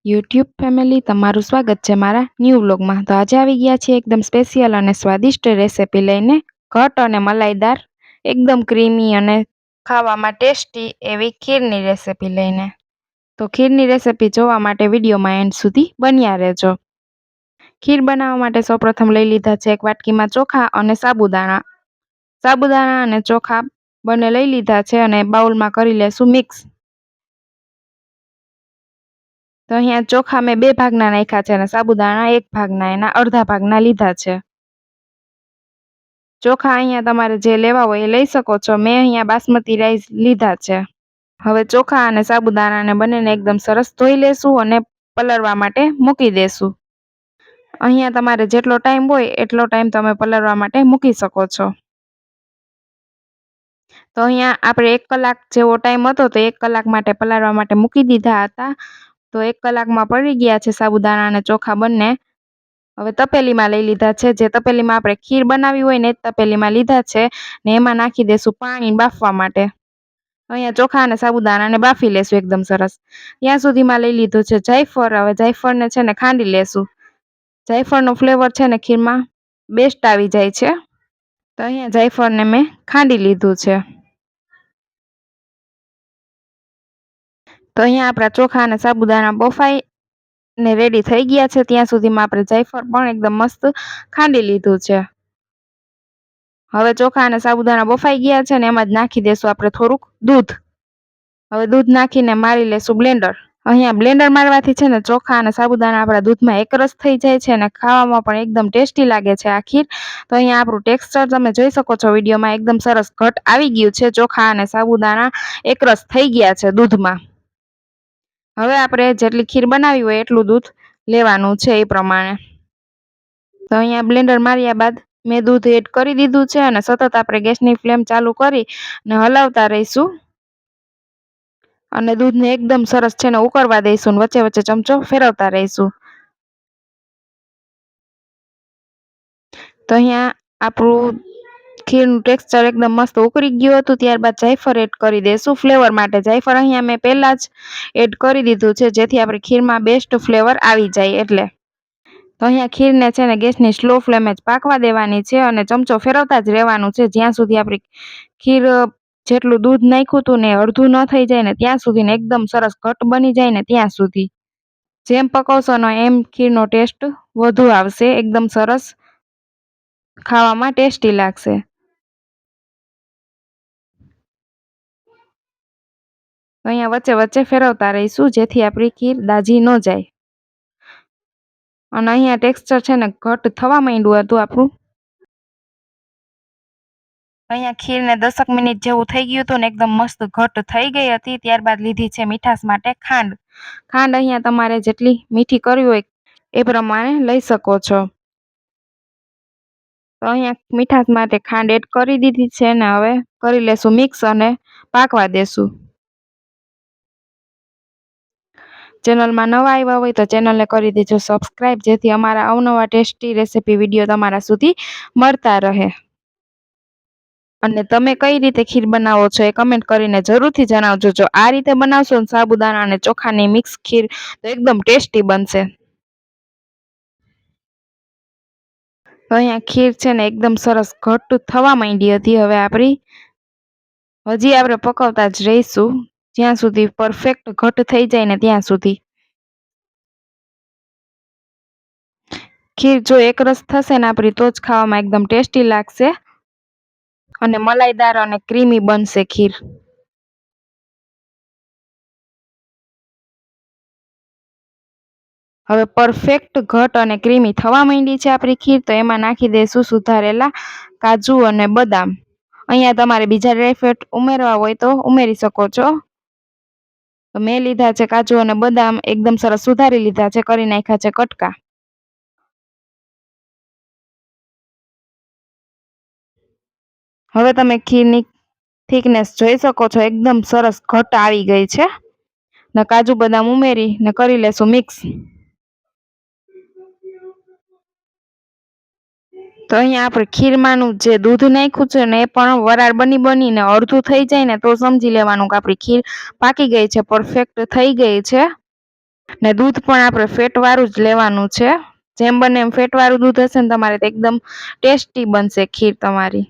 YouTube family તમારું સ્વાગત છે મારા ન્યૂ વ્લોગમાં. તો આજે આવી ગયા છે એકદમ સ્પેશિયલ અને સ્વાદિષ્ટ રેસિપી લઈને. ઘટ અને મલાઈદાર એકદમ ક્રીમી અને ખાવામાં ટેસ્ટી એવી ખીરની રેસિપી લઈને. તો ખીરની રેસિપી જોવા માટે વિડીયોમાં એન્ડ સુધી બન્યા રહેજો. ખીર બનાવવા માટે સૌપ્રથમ લઈ લીધા છે એક વાટકીમાં ચોખા અને સાબુદાણા. સાબુદાણા અને ચોખા બંને લઈ લીધા છે અને બાઉલમાં કરી લેશું મિક્સ. તો અહીંયા ચોખા મેં 2 ભાગના નાખ્યા છે અને સાબુદાણા 1 ભાગના, એના અડધા ભાગના લીધા છે. ચોખા અહીંયા તમારે જે લેવા હોય એ લઈ શકો છો. મેં અહીંયા બાસમતી રાઈસ લીધા છે. હવે ચોખા અને સાબુદાણાને બંનેને એકદમ સરસ ધોઈ લેશું અને પલળવા માટે મૂકી દેશું. અહીંયા તમારે જેટલો ટાઈમ હોય એટલો ટાઈમ તમે પલળવા માટે મૂકી શકો છો. તો અહીંયા આપણે 1 કલાક જેવો ટાઈમ હતો તો 1 કલાક માટે પલાળવા માટે મૂકી દીધા હતા. તો 1 કલાકમાં પડી ગયા છે સાબુદાણા અને ચોખા બંને. હવે તપેલીમાં લઈ લીધા છે. જે તપેલીમાં આપણે ખીર બનાવી હોય ને એ તપેલીમાં લીધા છે ને એમાં નાખી દેશું પાણી બાફવા માટે. અહીંયા ચોખા અને સાબુદાણાને બાફી લેશું એકદમ સરસ. ત્યાં સુધીમાં લઈ લીધું છે જાયફળ. હવે જાયફળને છે ને ખાંડી લેશું. જાયફળનો ફ્લેવર છે ને ખીરમાં બેસ્ટ આવી જાય છે. તો અહીંયા જાયફળને મેં ખાંડી લીધું છે. તો અહીંયા આપણા ચોખા અને સાબુદાણા બફાઈ ને રેડી થઈ ગયા છે. ત્યાં સુધીમાં આપણે જાયફળ પણ એકદમ મસ્ત ખાંડી લીધું છે. હવે ચોખા અને સાબુદાણા બફાઈ ગયા છે ને એમાં જ નાખી દેશું આપણે થોડુંક દૂધ. હવે દૂધ નાખીને મારી લેશું બ્લેન્ડર. અહીંયા બ્લેન્ડર મારવાથી છે ને ચોખા અને સાબુદાણા આપણા દૂધમાં એકરસ થઈ જાય છે અને ખાવામાં પણ એકદમ ટેસ્ટી લાગે છે આ ખીર. તો અહીંયા આપણું ટેક્સચર તમે જોઈ શકો છો વિડીયોમાં, એકદમ સરસ ઘટ આવી ગયું છે. ચોખા અને સાબુદાણા એકરસ થઈ ગયા છે દૂધમાં. હવે આપણે જેટલી ખીર બનાવી હોય એટલું દૂધ લેવાનું છે એ પ્રમાણે. તો અહીંયા બ્લેન્ડર માર્યા બાદ મેં દૂધ એડ કરી દીધું છે અને સતત આપણે ગેસની ફ્લેમ ચાલુ કરી ને હલાવતા રહીશું. અને દૂધને એકદમ સરસ છે ને ઉકળવા દઈશું, વચ્ચે વચ્ચે ચમચો ફેરવતા રહીશું. તો અહીંયા આપણું ખીરનું ટેક્સચર એકદમ મસ્ત ઉકળી ગયું હતું. ત્યારબાદ જાયફળ એડ કરી દઈશું ફ્લેવર માટે. જાયફળ અહીંયા મેં પહેલાં જ એડ કરી દીધું છે જેથી આપણે ખીરમાં બેસ્ટ ફ્લેવર આવી જાય એટલે. તો અહીંયા ખીરને છે ને ગેસની સ્લો ફ્લેમે જ પાકવા દેવાની છે અને ચમચો ફેરવતા જ રહેવાનું છે જ્યાં સુધી આપણી ખીર જેટલું દૂધ નાખ્યું હતું ને અડધું ન થઈ જાય ને ત્યાં સુધી ને એકદમ સરસ ઘટ બની જાય ને ત્યાં સુધી. જેમ પકવશો ને એમ ખીરનો ટેસ્ટ વધુ આવશે, એકદમ સરસ ખાવામાં ટેસ્ટી લાગશે. અહીંયા વચ્ચે વચ્ચે ફેરવતા રહીશું જેથી આપણી ખીર દાજી ન જાય. અને અહીંયા ટેક્સચર છે ને ઘટ થવા માંડ્યું હતું આપણું. અહીંયા ખીરને 10 મિનિટ જેવું થઈ ગયું હતું ને એકદમ મસ્ત ઘટ થઈ ગઈ હતી. ત્યારબાદ લીધી છે મીઠાશ માટે ખાંડ. ખાંડ અહીંયા તમારે જેટલી મીઠી કરવી હોય એ પ્રમાણે લઈ શકો છો. તો અહીંયા મીઠાશ માટે ખાંડ એડ કરી દીધી છે ને હવે કરી લેશું મિક્સ અને પાકવા દેશું. ચેનલમાં નવા આવ્યા હોય તો ચેનલને કરી દેજો સબસ્ક્રાઈબ, જેથી અમારા અવનવા ટેસ્ટી રેસિપી વિડીયો તમારા સુધી મળતા રહે. અને તમે કઈ રીતે ખીર બનાવો છો એ કમેન્ટ કરીને જરૂરથી જણાવજો. જો આ રીતે બનાવશો ને સાબુદાણા અને ચોખાની મિક્સ ખીર તો એકદમ ટેસ્ટી બનશે. તો અહીંયા ખીર છે ને એકદમ સરસ ઘટ થવા માંડી હતી. હવે હજી આપણે પકવતા જ રહીશું જ્યાં સુધી પરફેક્ટ ઘટ થઈ જાય ને ત્યાં સુધી. ખીર જો એકરસ થશે ને આપણી તો જ ખાવામાં એકદમ ટેસ્ટી લાગશે અને મલાઈદાર અને ક્રીમી બનશે ખીર. હવે પરફેક્ટ ઘટ અને ક્રીમી થવા માંડી છે આપણી ખીર. તો એમાં નાખી દઈશું સુધારેલા કાજુ અને બદામ. અહીંયા તમારે બીજા ડ્રાયફ્રૂટ ઉમેરવા હોય તો ઉમેરી શકો છો. તો મેં લીધા છે કાજુ અને બદામ, એકદમ સરસ સુધારી લીધા છે, કરી નાખ્યા છે કટકા. હવે તમે ખીરની થિકનેસ જોઈ શકો છો, એકદમ સરસ ઘટ આવી ગઈ છે ને કાજુ બદામ ઉમેરી ને કરી લેશું મિક્સ. તો અહીંયા આપણે ખીરમાંનું જે દૂધ નાખ્યું છે ને એ પણ વરાળ બનીને અડધું થઈ જાય ને તો સમજી લેવાનું કે આપણી ખીર પાકી ગઈ છે, પરફેક્ટ થઈ ગઈ છે. ને દૂધ પણ આપણે ફેટવાળું જ લેવાનું છે. જેમ બને એમ ફેટવાળું દૂધ હશે ને તમારે તો એકદમ ટેસ્ટી બનશે ખીર તમારી.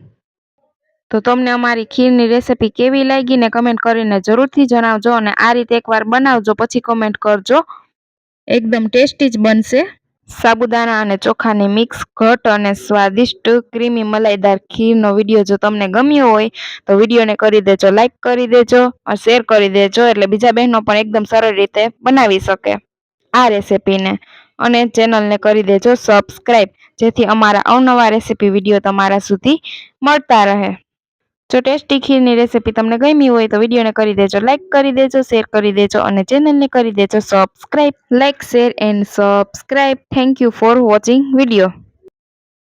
તો તમને અમારી ખીરની રેસિપી કેવી લાગી ને કમેન્ટ કરીને જરૂરથી જણાવજો, અને આ રીતે એકવાર બનાવજો પછી કમેન્ટ કરજો. એકદમ ટેસ્ટી જ બનશે. સાબુદાણા અને ચોખાની મિક્સ ઘટ અને સ્વાદિષ્ટ ક્રીમી મલાઈદાર ખીરનો વિડીયો જો તમને ગમ્યો હોય તો વિડીયોને કરી દેજો લાઈક, કરી દેજો, શેર કરી દેજો, એટલે બીજા બહેનો પણ એકદમ સરળ રીતે બનાવી શકે આ રેસિપીને. અને ચેનલને કરી દેજો સબસ્ક્રાઈબ, જેથી અમારા અવનવા રેસિપી વિડીયો તમારા સુધી મળતા રહે. જો ટેસ્ટી ખીરની રેસિપી તમને ગમી હોય તો વિડીયોને કરી દેજો લાઈક, કરી દેજો શેર કરી દેજો, અને ચેનલને કરી દેજો subscribe. Like, share and subscribe. Thank you for watching video.